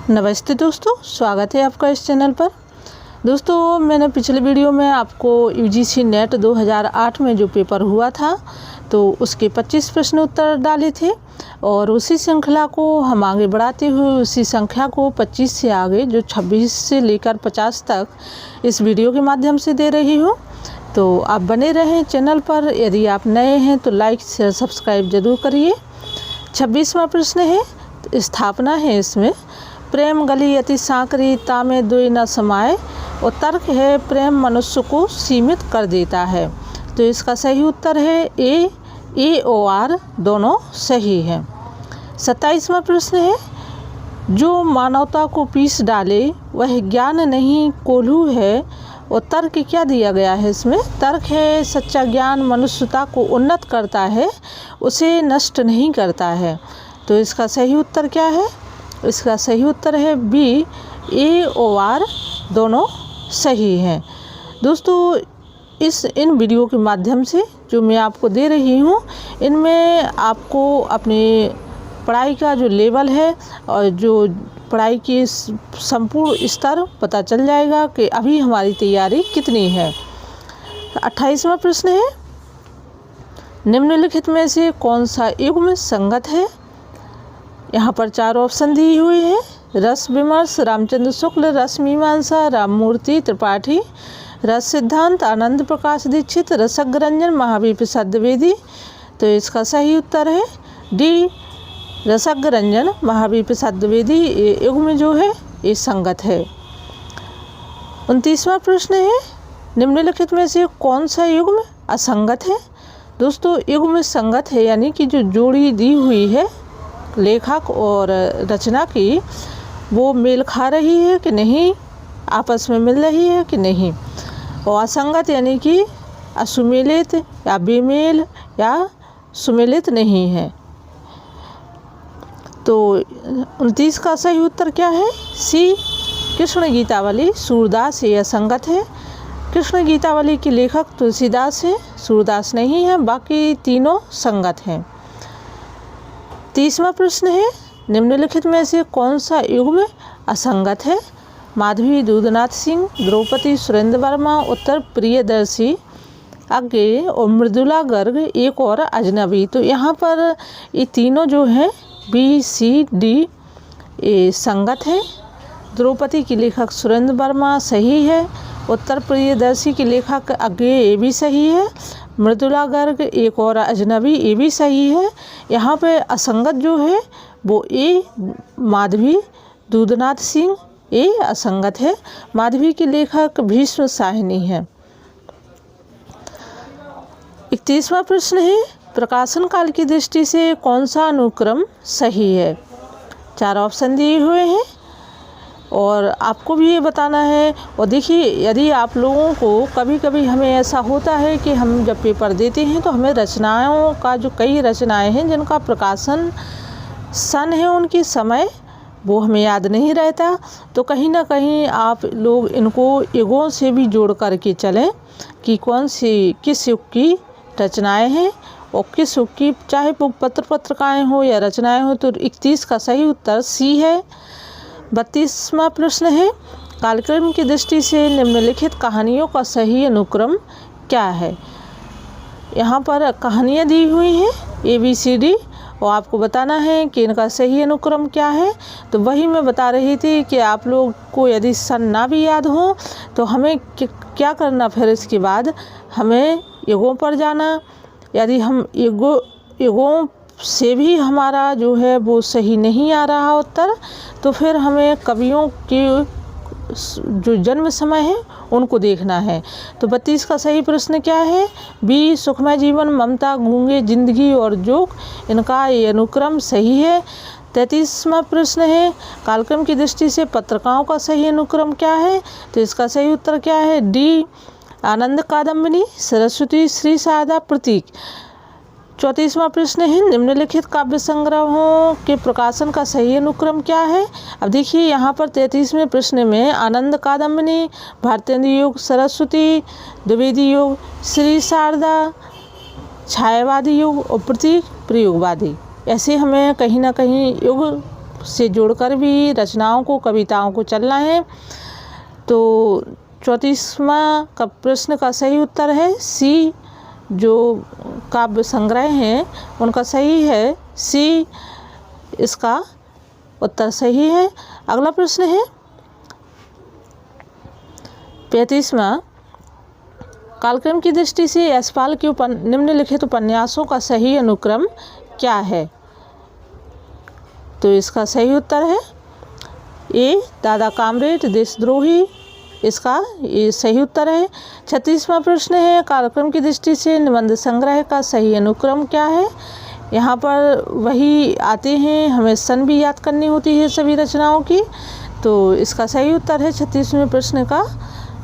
नमस्ते दोस्तों, स्वागत है आपका इस चैनल पर। दोस्तों, मैंने पिछले वीडियो में आपको यूजीसी नेट 2008 में जो पेपर हुआ था तो उसके 25 प्रश्न उत्तर डाले थे और उसी श्रृंखला को हम आगे बढ़ाते हुए उसी संख्या को 25 से आगे जो 26 से लेकर 50 तक इस वीडियो के माध्यम से दे रही हूँ। तो आप बने रहें चैनल पर। यदि आप नए हैं तो लाइक शेयर सब्सक्राइब जरूर करिए। 26वां प्रश्न है, स्थापना है इसमें। प्रेम गली अति सांकरी तामे दुई न समाए, और तर्क है प्रेम मनुष्य को सीमित कर देता है। तो इसका सही उत्तर है ए और आर दोनों सही हैं। 27वां प्रश्न है, जो मानवता को पीस डाले वह ज्ञान नहीं कोल्हू है, और तर्क क्या दिया गया है इसमें? तर्क है सच्चा ज्ञान मनुष्यता को उन्नत करता है, उसे नष्ट नहीं करता है। तो इसका सही उत्तर क्या है? इसका सही उत्तर है बी, ए और आर दोनों सही हैं। दोस्तों, इन वीडियो के माध्यम से जो मैं आपको दे रही हूँ, इनमें आपको अपने पढ़ाई का जो लेवल है और जो पढ़ाई की संपूर्ण स्तर पता चल जाएगा कि अभी हमारी तैयारी कितनी है। 28वां प्रश्न है, निम्नलिखित में से कौन सा युग्म संगत है? यहाँ पर 4 ऑप्शन दिए हुए हैं। रस विमर्श रामचंद्र शुक्ल, रस मीमांसा राममूर्ति त्रिपाठी, रस सिद्धांत आनंद प्रकाश दीक्षित, रसज्ञ रंजन महावीर प्रसाद द्विवेदी। तो इसका सही उत्तर है डी, रसज्ञ रंजन महावीर प्रसाद द्विवेदी। ये युग्म जो है ये संगत है। 29वां प्रश्न है, निम्नलिखित में से कौन सा युग्म असंगत है? दोस्तों, युग्म संगत है यानी कि जो जोड़ी दी हुई है लेखक और रचना की, वो मेल खा रही है कि नहीं, आपस में मिल रही है कि नहीं। और असंगत यानी कि असुमेलित या बेमेल या सुमेलित नहीं है। तो 29 का सही उत्तर क्या है? सी, कृष्ण गीतावली सूरदास ये असंगत है। कृष्ण गीतावली के लेखक तुलसीदास हैं, सूरदास नहीं है, बाकी तीनों संगत हैं। 30वां प्रश्न है, निम्नलिखित में से कौन सा युग्म असंगत है? माधवी दूधनाथ सिंह, द्रौपदी सुरेंद्र वर्मा, उत्तर प्रियदर्शी अज्ञेय और मृदुला गर्ग एक और अजनबी। तो यहाँ पर ये तीनों जो हैं बी सी डी ये संगत है। द्रौपदी की लेखक सुरेंद्र वर्मा सही है, उत्तर प्रियदर्शी की लेखक अज्ञेय ये भी सही है, मृदुला गर्ग एक और अजनबी ये भी सही है। यहाँ पे असंगत जो है वो ए माधवी दूधनाथ सिंह ये असंगत है। माधवी के लेखक भीष्म साहिनी है। 31वां प्रश्न है, प्रकाशन काल की दृष्टि से कौन सा अनुक्रम सही है? 4 ऑप्शन दिए हुए हैं और आपको भी ये बताना है। और देखिए, यदि आप लोगों को कभी कभी हमें ऐसा होता है कि हम जब पेपर देते हैं तो हमें रचनाओं का जो कई रचनाएं हैं जिनका प्रकाशन सन है, उनकी समय वो हमें याद नहीं रहता। तो कहीं ना कहीं आप लोग इनको युगों से भी जोड़ करके चलें कि कौन सी किस युग की रचनाएं हैं और किस युग की, चाहे वो पत्रिकाएँ हो या रचनाएँ हो। तो 31 का सही उत्तर सी है। 32वां प्रश्न है, कालक्रम की दृष्टि से निम्नलिखित कहानियों का सही अनुक्रम क्या है? यहाँ पर कहानियाँ दी हुई हैं ABCD और आपको बताना है कि इनका सही अनुक्रम क्या है। तो वही मैं बता रही थी कि आप लोग को यदि सन ना भी याद हो तो हमें क्या करना, फिर इसके बाद हमें युगों पर जाना। यदि हम युगों से भी हमारा जो है वो सही नहीं आ रहा उत्तर, तो फिर हमें कवियों के जो जन्म समय है उनको देखना है। तो 32 का सही प्रश्न क्या है? बी, सुखमय जीवन, ममता, गूंगे, जिंदगी और जोक, इनका ये अनुक्रम सही है। 33वां प्रश्न है, कालक्रम की दृष्टि से पत्रिकाओं का सही अनुक्रम क्या है? तो इसका सही उत्तर क्या है? डी, आनंद कादम्बिनी, सरस्वती, श्री शारदा, प्रतीक। 34वां प्रश्न है, निम्नलिखित काव्य संग्रहों के प्रकाशन का सही अनुक्रम क्या है? अब देखिए, यहाँ पर 33वें प्रश्न में आनंद कादम्बिनी, भारतेंदु युग, सरस्वती, द्विवेदी युग, श्री शारदा छायावादी युग और प्रतीक प्रयोगवादी। ऐसे हमें कहीं ना कहीं युग से जोड़कर भी रचनाओं को, कविताओं को चलना है। तो 34वां का प्रश्न का सही उत्तर है सी। जो काव्य संग्रह हैं उनका सही है सी, इसका उत्तर सही है। अगला प्रश्न है 35वां, कालक्रम की दृष्टि से यशपाल के निम्नलिखित उपन्यासों का सही अनुक्रम क्या है? तो इसका सही उत्तर है ए, दादा कामरेड देशद्रोही, इसका ये सही उत्तर है। 36वां प्रश्न है, कालक्रम की दृष्टि से निबंध संग्रह का सही अनुक्रम क्या है? यहाँ पर वही आते हैं, हमें सन भी याद करनी होती है सभी रचनाओं की। तो इसका सही उत्तर है 36वें प्रश्न का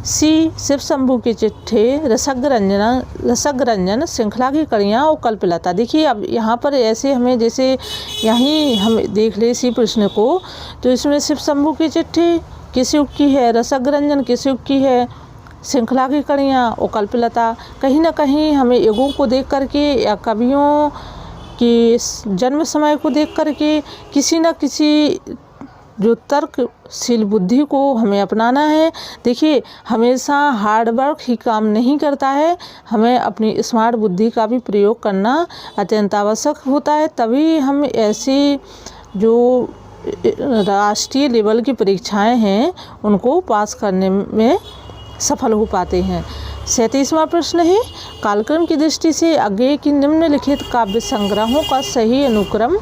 सी, शिव शंभू की चिट्ठी, रसग्रंजन, श्रृंखला की कड़ियाँ और कल्पलता। देखिए अब यहाँ पर ऐसे हमें जैसे यहीं हम देख ले इसी प्रश्न को, तो इसमें शिव शंभू की चिट्ठी किस युग की है, रसग्रंजन किस युग की है, श्रृंखला की कड़ियाँ और कल्पलता कहीं ना कहीं हमें युगों को देख करके या कवियों की जन्म समय को देख करके किसी न किसी जो तर्कशील बुद्धि को हमें अपनाना है। देखिए हमेशा हार्ड वर्क ही काम नहीं करता है, हमें अपनी स्मार्ट बुद्धि का भी प्रयोग करना अत्यंत आवश्यक होता है, तभी हम ऐसी जो राष्ट्रीय लेवल की परीक्षाएं हैं उनको पास करने में सफल हो पाते हैं। 37वां प्रश्न है, कालक्रम की दृष्टि से आगे की निम्नलिखित काव्य संग्रहों का सही अनुक्रम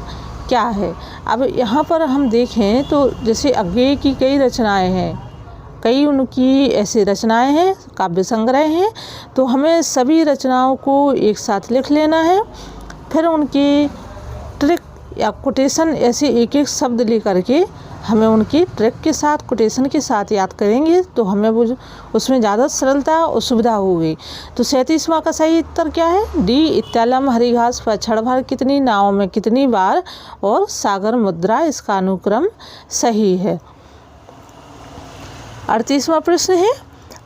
क्या है? अब यहाँ पर हम देखें तो जैसे आगे की कई रचनाएं हैं, कई उनकी ऐसी रचनाएं हैं, काव्य संग्रह हैं, तो हमें सभी रचनाओं को एक साथ लिख लेना है। फिर उनकी ट्रिक या कोटेशन ऐसे एक एक शब्द लेकर के हमें उनकी ट्रिक के साथ, कोटेशन के साथ याद करेंगे तो हमें वो उसमें ज़्यादा सरलता और सुविधा होगी। तो 37वां का सही उत्तर क्या है? डी, इत्यालम हरी घास पर क्षण भर कितनी नाव में कितनी बार और सागर मुद्रा, इसका अनुक्रम सही है। 38वां प्रश्न है,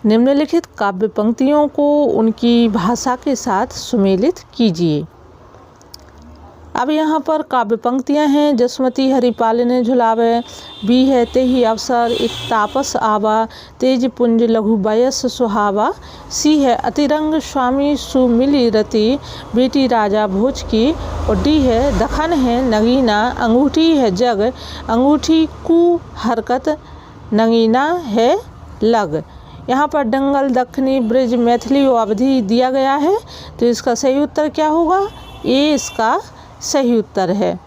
निम्नलिखित काव्य पंक्तियों को उनकी भाषा के साथ सुमेलित कीजिए। अब यहाँ पर काव्य पंक्तियाँ हैं, जसमती हरिपालिने झुलावे, बी है तेहि अवसर एक तापस आवा, तेज पुंज लघु बयस सुहावा, सी है अतिरंग स्वामी सुमिली रति, बेटी राजा भोज की, और डी है दखन है नगीना, अंगूठी है जग, अंगूठी कु हरकत, नगीना है लग। यहाँ पर दंगल, दखनी, ब्रिज, मैथिली और अवधि दिया गया है, तो इसका सही उत्तर क्या होगा? ए, इसका सही उत्तर है।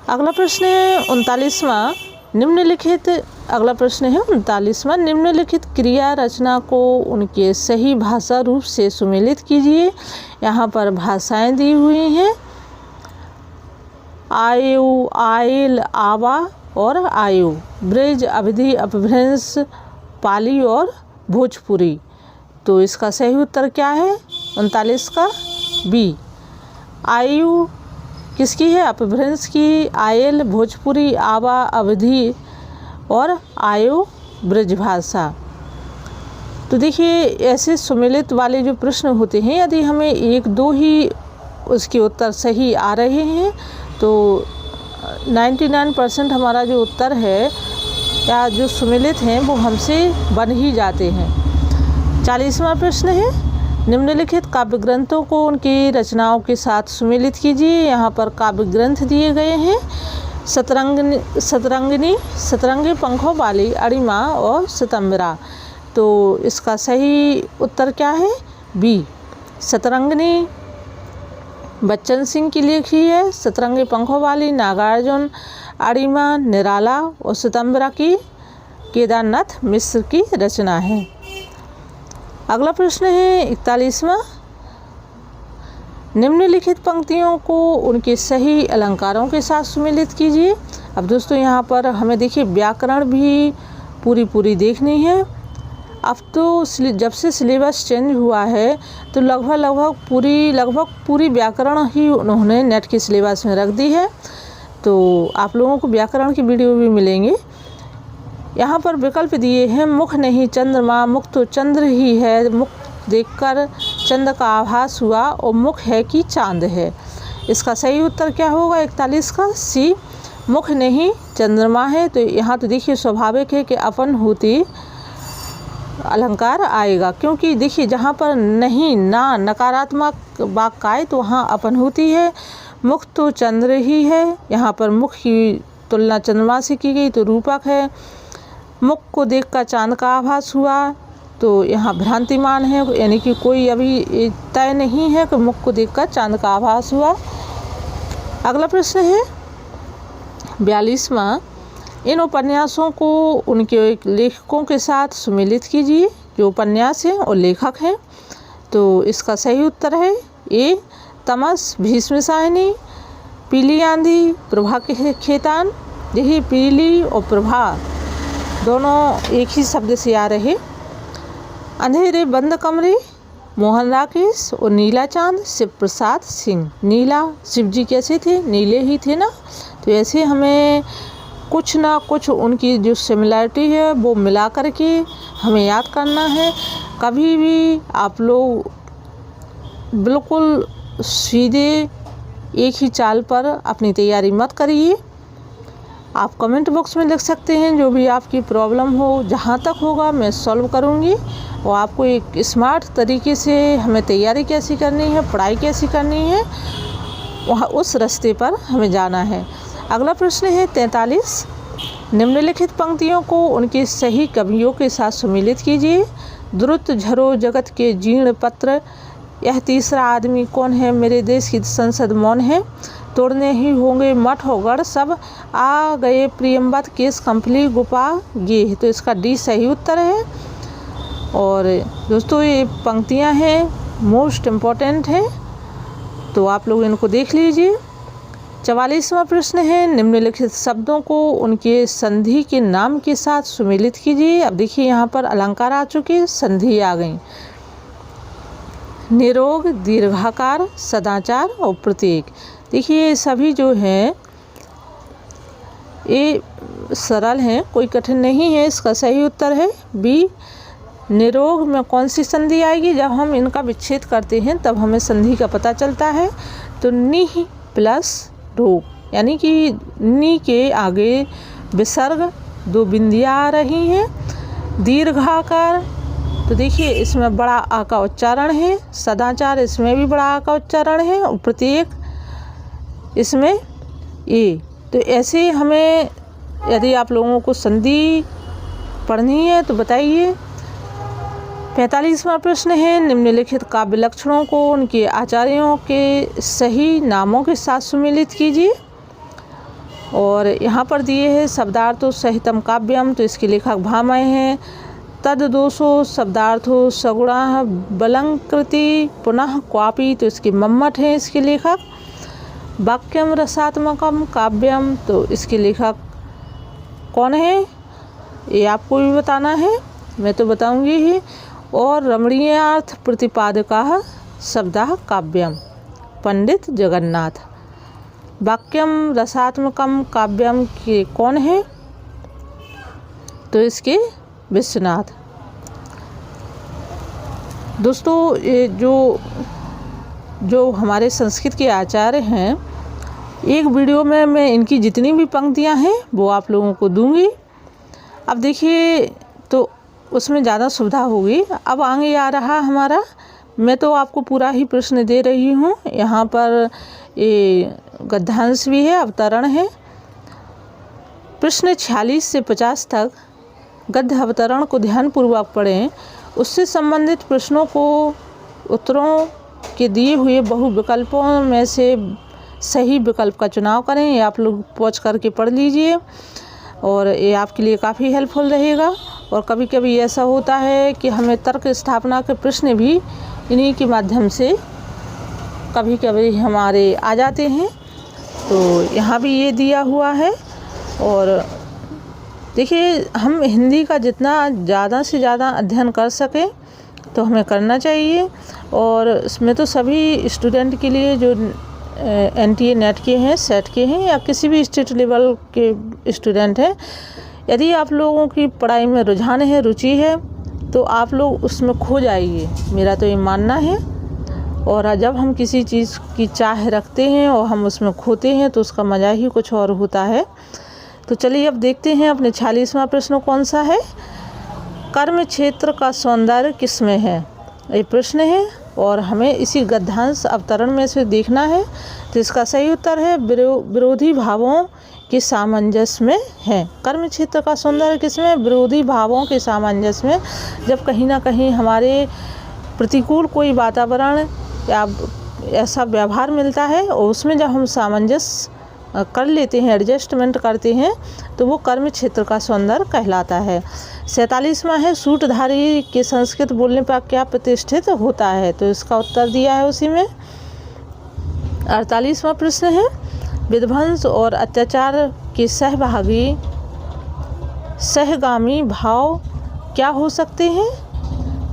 अगला प्रश्न है 39वां, निम्नलिखित क्रिया रचना को उनके सही भाषा रूप से सुमेलित कीजिए। यहाँ पर भाषाएं दी हुई हैं, आयु, आयल, आवा और आयु, ब्रिज, अवधि, अपभ्रंश, पाली और भोजपुरी। तो इसका सही उत्तर क्या है? 39 का बी। आयु किसकी है? अपभ्रंश की, आयल भोजपुरी, आवा अवधि और आयु ब्रजभाषा। तो देखिए ऐसे सुमेलित वाले जो प्रश्न होते हैं, यदि हमें एक दो ही उसके उत्तर सही आ रहे हैं तो 99% हमारा जो उत्तर है या जो सुमेलित हैं वो हमसे बन ही जाते हैं। 40वां प्रश्न है, निम्नलिखित काव्य ग्रंथों को उनकी रचनाओं के साथ सुमेलित कीजिए। यहाँ पर काव्य ग्रंथ दिए गए हैं, सतरंगी पंखों वाली, अरिमा और सितंबरा। तो इसका सही उत्तर क्या है? बी, सतरंगिनी बच्चन सिंह की लिखी है, सतरंगी पंखों वाली नागार्जुन, अरिमा निराला और सितंबरा की केदारनाथ मिश्र की रचना है। अगला प्रश्न है 41वां, निम्नलिखित पंक्तियों को उनके सही अलंकारों के साथ सुमेलित कीजिए। अब दोस्तों यहाँ पर हमें देखिए व्याकरण भी पूरी देखनी है। अब तो जब से सिलेबस चेंज हुआ है तो लगभग पूरी व्याकरण ही उन्होंने नेट के सिलेबस में रख दी है। तो आप लोगों को व्याकरण की वीडियो भी मिलेंगे। यहाँ पर विकल्प दिए हैं, मुख नहीं चंद्रमा, मुख तो चंद्र ही है, मुख देखकर चंद्र का आभास हुआ और मुख है कि चांद है। इसका सही उत्तर क्या होगा 41 का सी, मुख नहीं चंद्रमा है। तो यहाँ तो देखिए स्वाभाविक है कि अपन होती अलंकार आएगा, क्योंकि देखिए जहाँ पर नहीं ना नकारात्मक वाक्य आए तो वहाँ अपन होती है। मुख तो चंद्र ही है, यहाँ पर मुख की तुलना चंद्रमा से की गई तो रूपक है। मुख को देखकर चांद का आभास हुआ तो यहाँ भ्रांतिमान है, यानी कि कोई अभी तय नहीं है कि मुख को देखकर चांद का आभास हुआ। अगला प्रश्न है 42वां, इन उपन्यासों को उनके लेखकों के साथ सुमेलित कीजिए। जो उपन्यास हैं और लेखक हैं, तो इसका सही उत्तर है ए तमस भीष्म साहिनी, पीली आंधी प्रभा के खेतान। यही पीली और प्रभा दोनों एक ही शब्द से आ रहे। अंधेरे बंद कमरे मोहन राकेश और नीला चांद शिव प्रसाद सिंह। नीला शिव जी कैसे थे, नीले ही थे ना, तो ऐसे हमें कुछ ना कुछ उनकी जो सिमिलरिटी है वो मिला करके हमें याद करना है। कभी भी आप लोग बिल्कुल सीधे एक ही चाल पर अपनी तैयारी मत करिए। आप कमेंट बॉक्स में लिख सकते हैं जो भी आपकी प्रॉब्लम हो, जहाँ तक होगा मैं सॉल्व करूँगी। और आपको एक स्मार्ट तरीके से हमें तैयारी कैसी करनी है, पढ़ाई कैसी करनी है, वहाँ उस रास्ते पर हमें जाना है। अगला प्रश्न है 43, निम्नलिखित पंक्तियों को उनके सही कवियों के साथ सुमेलित कीजिए। द्रुत झरो जगत के जीर्ण पत्र, यह तीसरा आदमी कौन है, मेरे देश की संसद मौन है, तोड़ने ही होंगे मठ और गढ़ सब, आ गए प्रियम्बत केस कंपली गुपा गे। तो इसका डी सही उत्तर है। और दोस्तों ये पंक्तियां हैं मोस्ट इम्पॉर्टेंट हैं, तो आप लोग इनको देख लीजिए। 44वां प्रश्न है, निम्नलिखित शब्दों को उनके संधि के नाम के साथ सुमेलित कीजिए। अब देखिए यहाँ पर अलंकार आ चुके, संधि आ गई। निरोग, दीर्घाकार, सदाचार और प्रतीक। देखिए सभी जो हैं ये सरल हैं, कोई कठिन नहीं है। इसका सही उत्तर है बी। निरोग में कौन सी संधि आएगी, जब हम इनका विच्छेद करते हैं तब हमें संधि का पता चलता है। तो निह प्लस रोग, यानी कि नी के आगे विसर्ग दो बिंदियाँ आ रही हैं। दीर्घाकार, तो देखिए इसमें बड़ा आ का उच्चारण है। सदाचार, इसमें भी बड़ा आ का उच्चारण है। और प्रत्येक इसमें ए। तो ऐसे हमें यदि आप लोगों को संधि पढ़नी है तो बताइए। 45वां प्रश्न है, निम्नलिखित काव्य लक्षणों को उनके आचार्यों के सही नामों के साथ सुमेलित कीजिए। और यहाँ पर दिए हैं शब्दार्थो सहितम काव्यम, तो इसके लेखक भामह हैं। तद दोषो शब्दार्थो सगुणा बलंकृति पुनः क्वापी, तो इसके मम्मट हैं इसके लेखक। वाक्यम रसात्मकम काव्यम, तो इसके लेखक कौन है ये आपको भी बताना है, मैं तो बताऊंगी ही। और रमणीयार्थ प्रतिपादका शब्दः काव्यम, पंडित जगन्नाथ। वाक्यम रसात्मकम काव्यम के कौन है, तो इसके विश्वनाथ। दोस्तों ये जो हमारे संस्कृत के आचार्य हैं, एक वीडियो में मैं इनकी जितनी भी पंक्तियां हैं वो आप लोगों को दूंगी। अब देखिए तो उसमें ज़्यादा सुविधा होगी। अब आगे आ रहा हमारा, मैं तो आपको पूरा ही प्रश्न दे रही हूँ। यहाँ पर ये गद्यांश भी है, अवतरण है। प्रश्न 46 से 50 तक गद्य अवतरण को ध्यानपूर्वक पढ़ें। उससे संबंधित प्रश्नों को उत्तरों के दिए हुए बहु विकल्पों में से सही विकल्प का चुनाव करें। ये आप लोग पॉज करके पढ़ लीजिए और ये आपके लिए काफ़ी हेल्पफुल रहेगा। और कभी कभी ऐसा होता है कि हमें तर्क स्थापना के प्रश्न भी इन्हीं के माध्यम से कभी कभी हमारे आ जाते हैं। तो यहाँ भी ये दिया हुआ है। और देखिए हम हिंदी का जितना ज़्यादा से ज़्यादा अध्ययन कर सकें तो हमें करना चाहिए। और इसमें तो सभी स्टूडेंट के लिए जो NTA नेट के हैं, सेट के हैं या किसी भी स्टेट लेवल के स्टूडेंट हैं, यदि आप लोगों की पढ़ाई में रुझान है, रुचि है, तो आप लोग उसमें खो जाइए, मेरा तो ये मानना है। और जब हम किसी चीज़ की चाह रखते हैं और हम उसमें खोते हैं तो उसका मज़ा ही कुछ और होता है। तो चलिए अब देखते हैं अपने 46वां प्रश्न कौन सा है। कर्म क्षेत्र का सौंदर्य किसमें है, ये प्रश्न है और हमें इसी गद्यांश अवतरण में से देखना है। तो इसका सही उत्तर है विरोधी भावों के सामंजस्य में है। कर्म क्षेत्र का सौंदर्य किसमें, विरोधी भावों के सामंजस्य में। जब कहीं ना कहीं हमारे प्रतिकूल कोई वातावरण या ऐसा व्यवहार मिलता है और उसमें जब हम सामंजस्य कर लेते हैं, एडजस्टमेंट करते हैं, तो वो कर्म क्षेत्र का सौंदर्य कहलाता है। 47वां है सूत्रधारी के संस्कृत बोलने पर क्या प्रतिष्ठित होता है, तो इसका उत्तर दिया है उसी में। 48वां प्रश्न है विध्वंस और अत्याचार के सहगामी भाव क्या हो सकते हैं,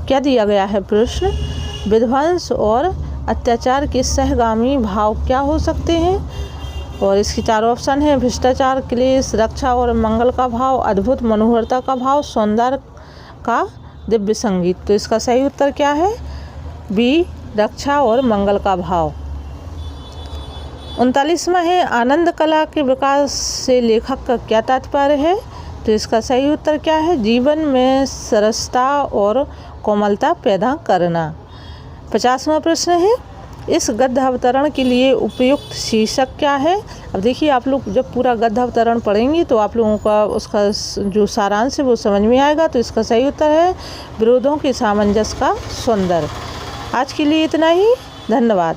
क्या दिया गया है प्रश्न। विध्वंस और अत्याचार के सहगामी भाव क्या हो सकते हैं, और इसकी 4 ऑप्शन है भ्रष्टाचार, क्लेश, रक्षा और मंगल का भाव, अद्भुत मनोहरता का भाव, सौंदर्य का दिव्य संगीत। तो इसका सही उत्तर क्या है, बी, रक्षा और मंगल का भाव। 39वां है आनंद कला के विकास से लेखक का क्या तात्पर्य है, तो इसका सही उत्तर क्या है, जीवन में सरसता और कोमलता पैदा करना। 50वां प्रश्न है इस गद्य अवतरण के लिए उपयुक्त शीर्षक क्या है। अब देखिए आप लोग जब पूरा गद्य अवतरण पढ़ेंगे तो आप लोगों का उसका जो सारांश है वो समझ में आएगा। तो इसका सही उत्तर है विरोधों के सामंजस्य का सौंदर्य। आज के लिए इतना ही, धन्यवाद।